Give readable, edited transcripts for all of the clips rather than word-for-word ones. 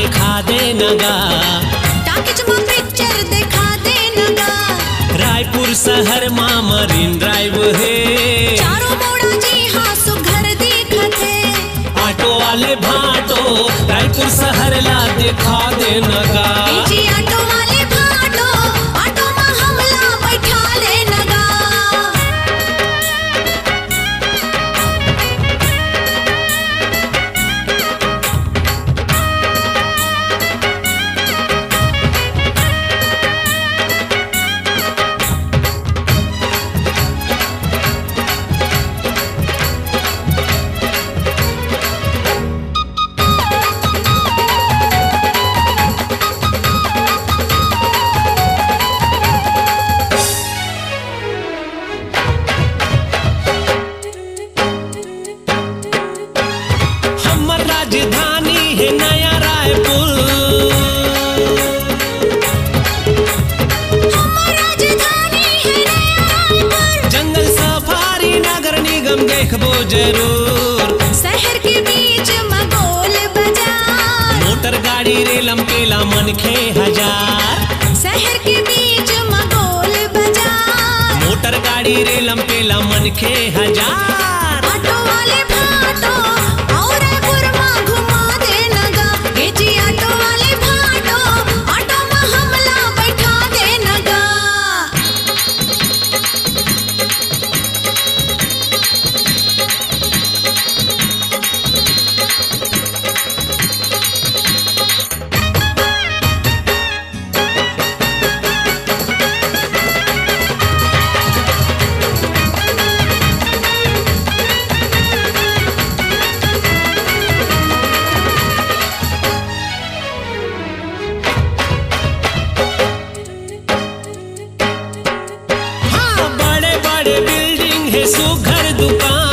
दिखा दे नगा, टाकीज में पिक्चर दिखा दे नगा। रायपुर शहर मा मरीन ड्राइव है, चारों मोड़ा जी हाँ सुघर दिखत है। ऑटो वाले भाटो रायपुर शहर ला दिखा दे नगा। जी ऑटो वाले भाटो ऑटो में हमला बैठा ले नगा। हमर राजधानी है नया रायपुर, हमार राजधानी है नया रायपुर। जंगल सफारी नगर निगम देखबो जरूर। शहर के बीच में गोल बाजार, मोटर गाड़ी रेलम केला मनखे हजार, शहर के बीच में गोल बाजार। मोटर गाड़ी रेलम केला मनखे हजार। ऑटो वाले भाटो और रायपुर में घुमा दे नगा। ए जी ऑटो वाले भाटो ऑटो में हमला बैठा दे नगा। हाँ, बड़े बड़े बिल्डिंग है सुघर दुकान,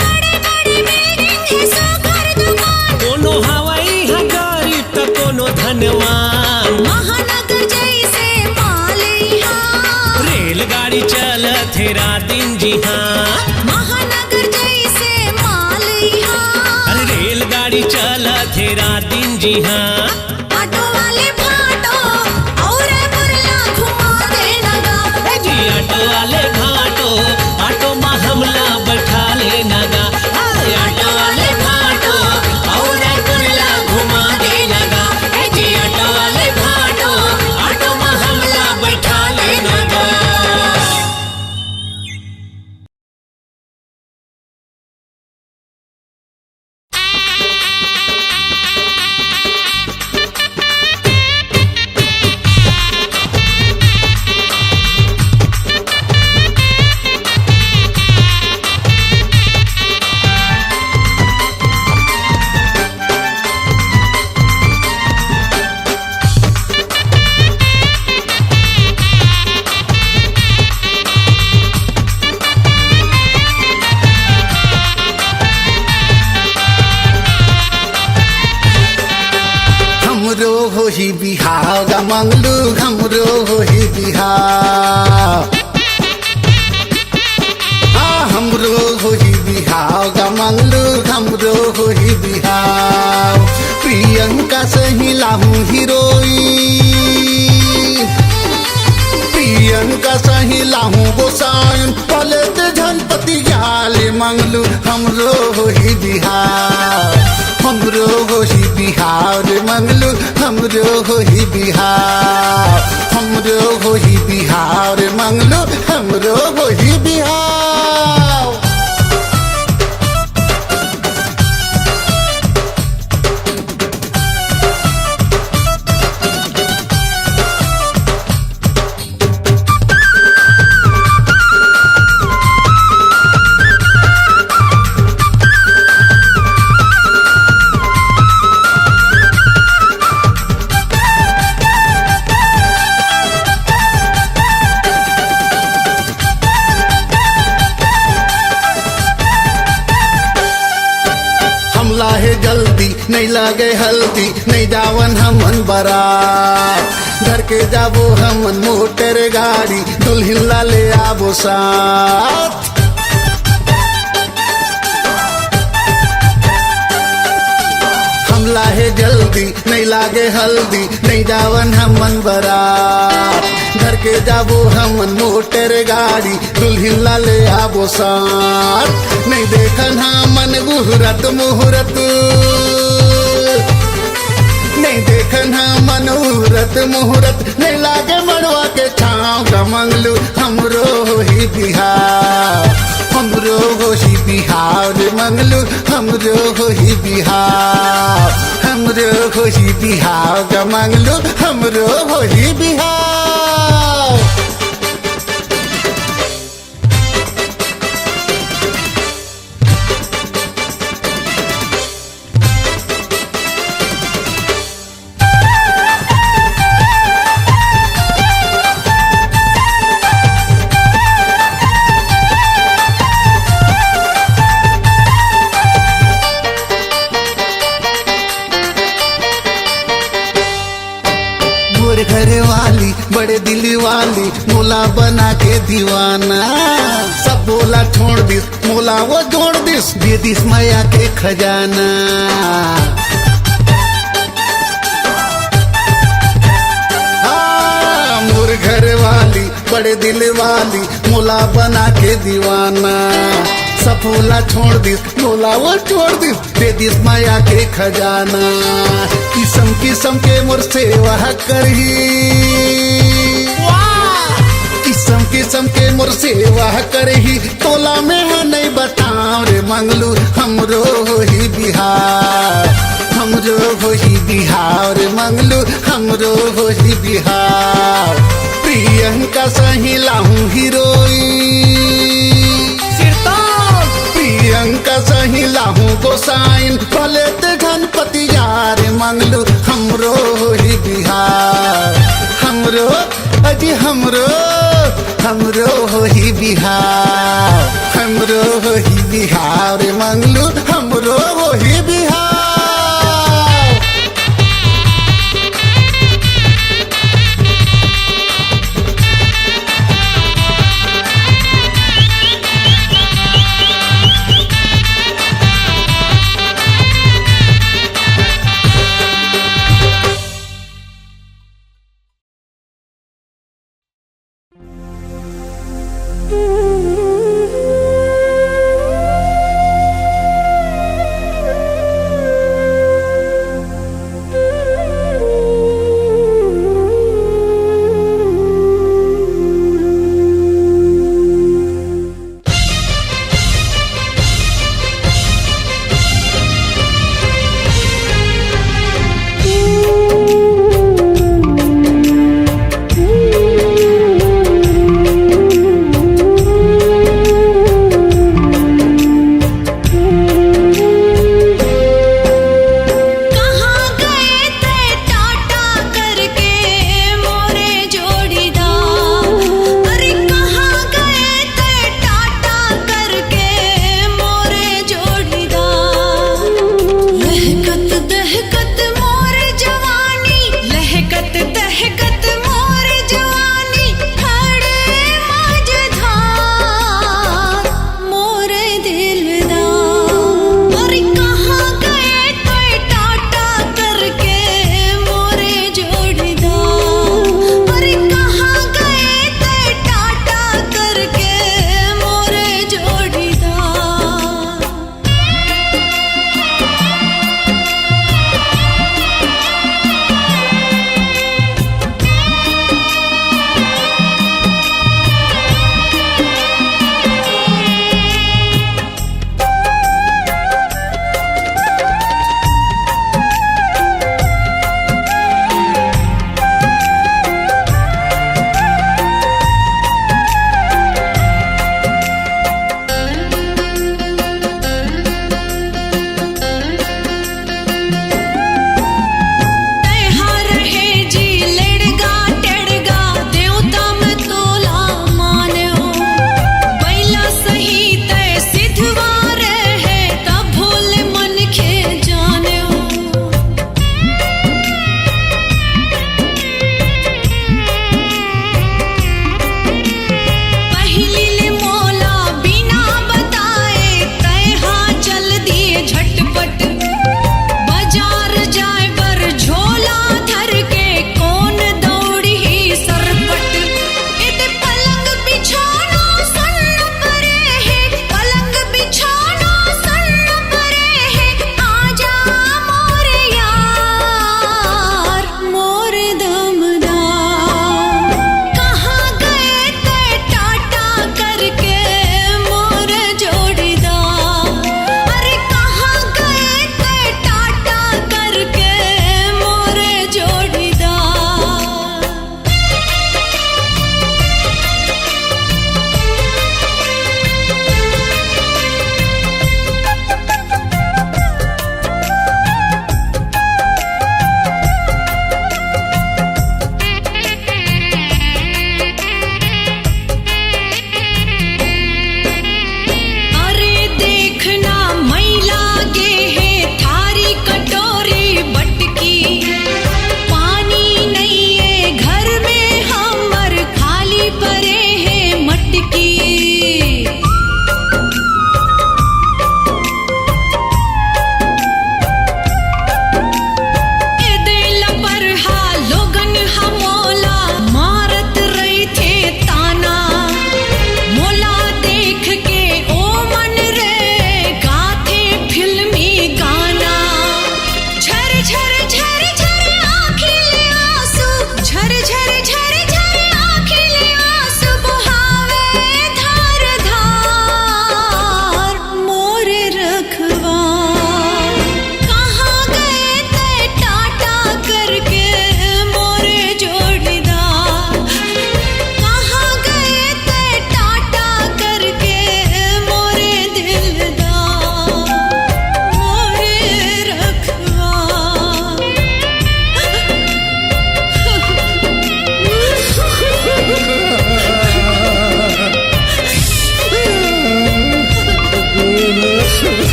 बड़े बड़े बिल्डिंग है सुघर दुकान। कोनो हवाई है गरीब तो कोनो धनवान। महानगर जैसे माल यहाँ, रेलगाड़ी चलत है रात दिन जी हाँ, महानगर जैसे माल यहाँ। अरे रेलगाड़ी चलत है रात दिन जी हाँ। ऑटो वाले भाटो और रायपुर ला घुमा दे नगा। जी ऑटो वाले भाटो ऑटो में हमला बैठा ले नगा। हाय, ऑटो वाले भाटो और रायपुर ला घुमा दे नगा। जी ऑटो वाले भाटो ऑटो में हमला बैठा ले नगा। हमरो होही बिहाव गा मंगलू, हमरो होही बिहाव। हमरो होही बिहाव गा मंगलू, हमरो होही बिहाव। प्रियंका से हिलाहूँ हीरोइन, प्रियंका से हिलाहूँ गोसाइन। पले ते झनपति गाले मंगलू, हमरो होही बिहाव। हमरो होही बिहार मंगलू, हमरो होही बिहार। हमरो होही बिहार मंगलू, हमरो होही बिहार। नहीं लागे हल्दी नहीं जावन हमन बारात घर के जाबो हमन मोटर गाड़ी दुल्हन ला ले आबो साथ दूल्हा है जल्दी नहीं लागे हल्दी नहीं जावन हमन बरात घर के जाबो हमन मोटर गाड़ी दुल्हिन ला ले आबो साथ नहीं देखन हमन मुहूर्त मुहूर्त नहीं देखन हमन मुहूर्त नहीं लागे मड़वा के छाँव का मंगलू हमरो ही बिहार हमरो ही बिहार मंगलू हमरो ही बिहार हमरो ही बिहार का मंगलू हमरो ही बिहार घर वाली बड़े दिल वाली मोला बना के दीवाना सब बोला छोड़ दिस मोला वो जोड़ दिस दे दिस माया के खजाना मोर घर वाली बड़े दिल वाली मोला बना के दीवाना सफोला छोड़ दिस मोला वो छोड़ दिस दे दिस माया के खजाना किस्म किस्म के मोर सेवा करही किस्म किस्म के मोर सेवा करही तोला में है नहीं बताओ रे मंगलू हमरो ही बिहार हमरो ही बिहार मंगलू हमरो ही बिहार प्रियंका सही लाहूं हीरोइन प्रियंका सही लाहूं गोसाइन भले ते गणपति यार मंगलू हमरो ही बिहार हमरो अजी हमरो हमरो ही बिहार हमरो ही बिहार मंगलू हमरो ही बिहार Mm-hmm.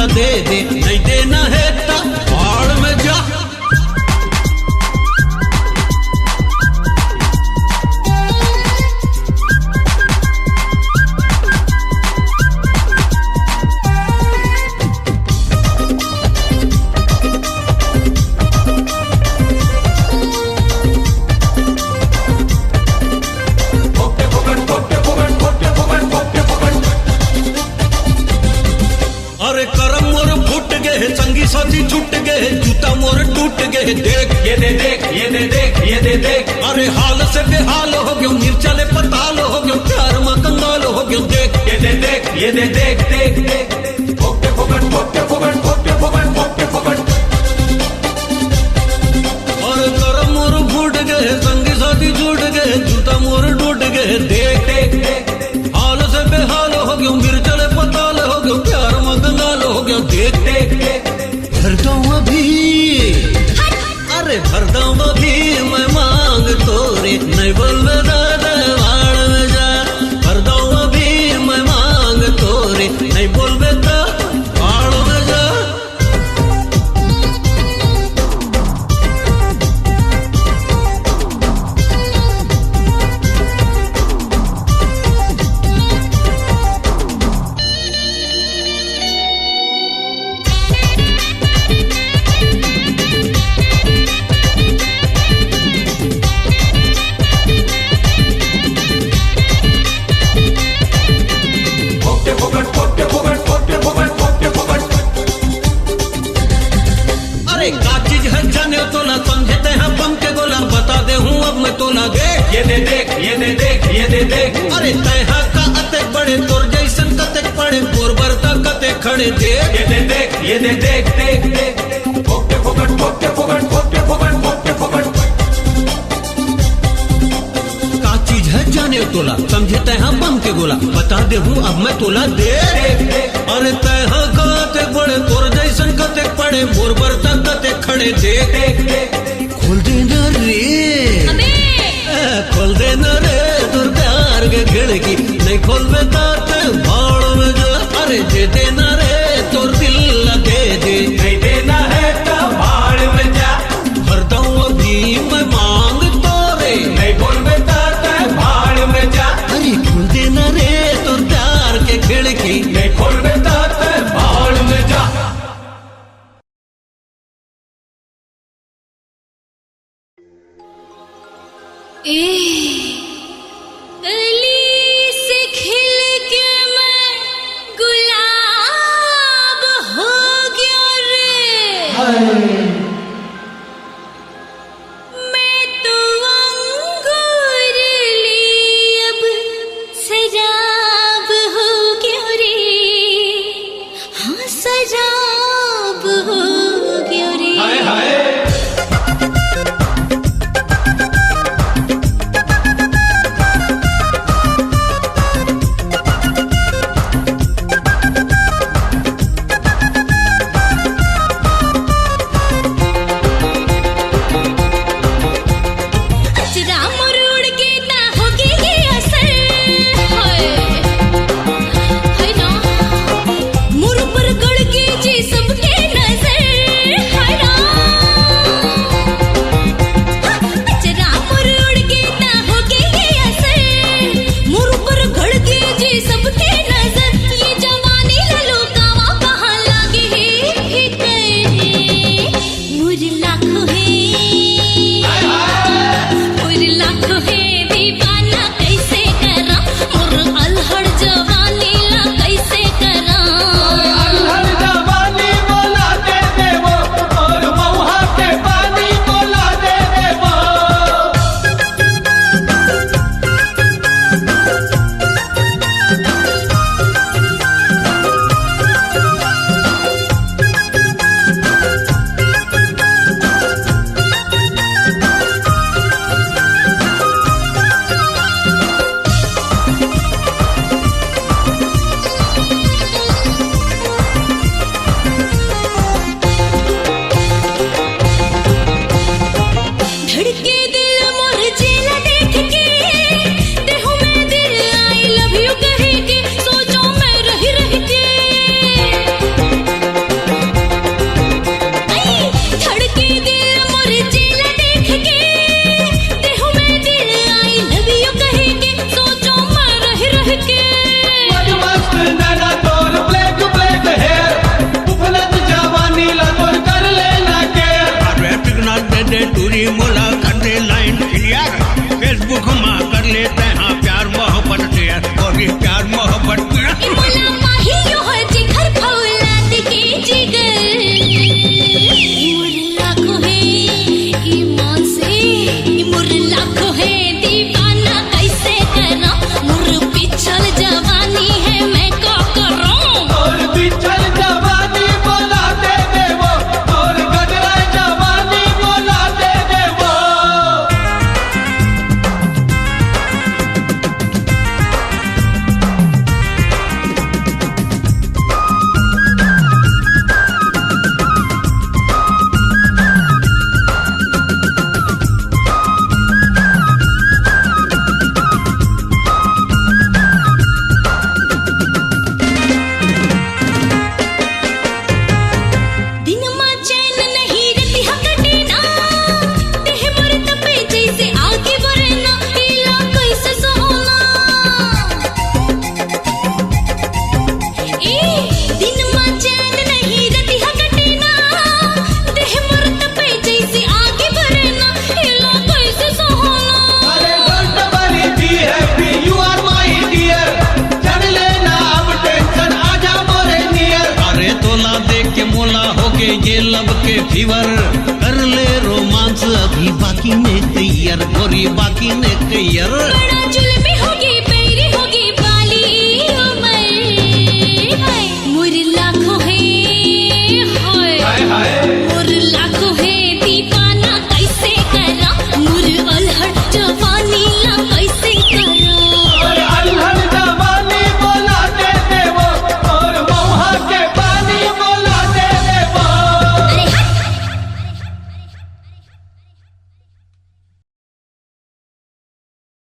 दे दे, नहीं देना है तब भाड़ में जा। अरे करम मोर फूट गए, संगी साथी छूट गए, जूता मोर टूट गए, देख ये दे देख ये दे देख ये दे देख। अरे हाल से बेहाल हो गयो, मिर्चाले पताल हो गयो, प्यार में कंगाल हो गयो, देख ये दे देख ये दे देख देख देख। फोकटे फोकट फोकटे फोकट फोकटे फोकट फोकटे फोकट। अरे करम मोर फूट गए, संगी साथी छूट गए, जूता मोर टूट गए, देख देख देख। हाल से बेहाल हो गयो, मिर्चाले पताल हो गयो, प्यार में कंगाल हो गयो, देख देख देख। भर दऊं अभी, अरे भर दऊं अभी मैं मांग तोरे, नहीं बोलबे दादा भाड़ में जा। भर दऊं अभी मैं मांग तोरे, नहीं बोलबे तो भाड़ में जा। अरे का चीज है जाने तो ना समझते हैं बम के गोला, बता दे हूँ अब मैं तो ना देख ये दे देख ये दे देख ये दे देख। अरे तैहा का अतेक बड़े तोर जैसन कतेक पड़े, बोरबरता कतेक खड़े, देख ये दे देख ये दे देख देख देख। फोकटे फोकट फोकटे फोकट फोकटे फोकट फोकटे फोकट। का चीज है जाने तोला समझते हैं बम के गोला, बता दे हूँ अब मैं तोला देख। अरे तैहा का अतेक बड़े तोर जैसन कतेक पड़े, बोरबरता कतेक खड़े, देख। खोल देना रे, खोल देना रे तोर प्यार के खिड़की, नहीं खोलबे ताते भाड़ में जा। अरे दे देना रे तोर दिल दे दे, नहीं देना है तो भाड़ में जा। भर दऊं अभी मैं मांग तोरे, नहीं बोलबे ताते भाड़ में जा। अरे खोल देना रे तोर प्यार के खिड़की, नहीं खोलबे ताते भाड़ में जा। कली से खिल के मैं गुलाब के फीवर कर ले रोमांस अभी बाकी ने तैयार गोरी बाकी ने तैयार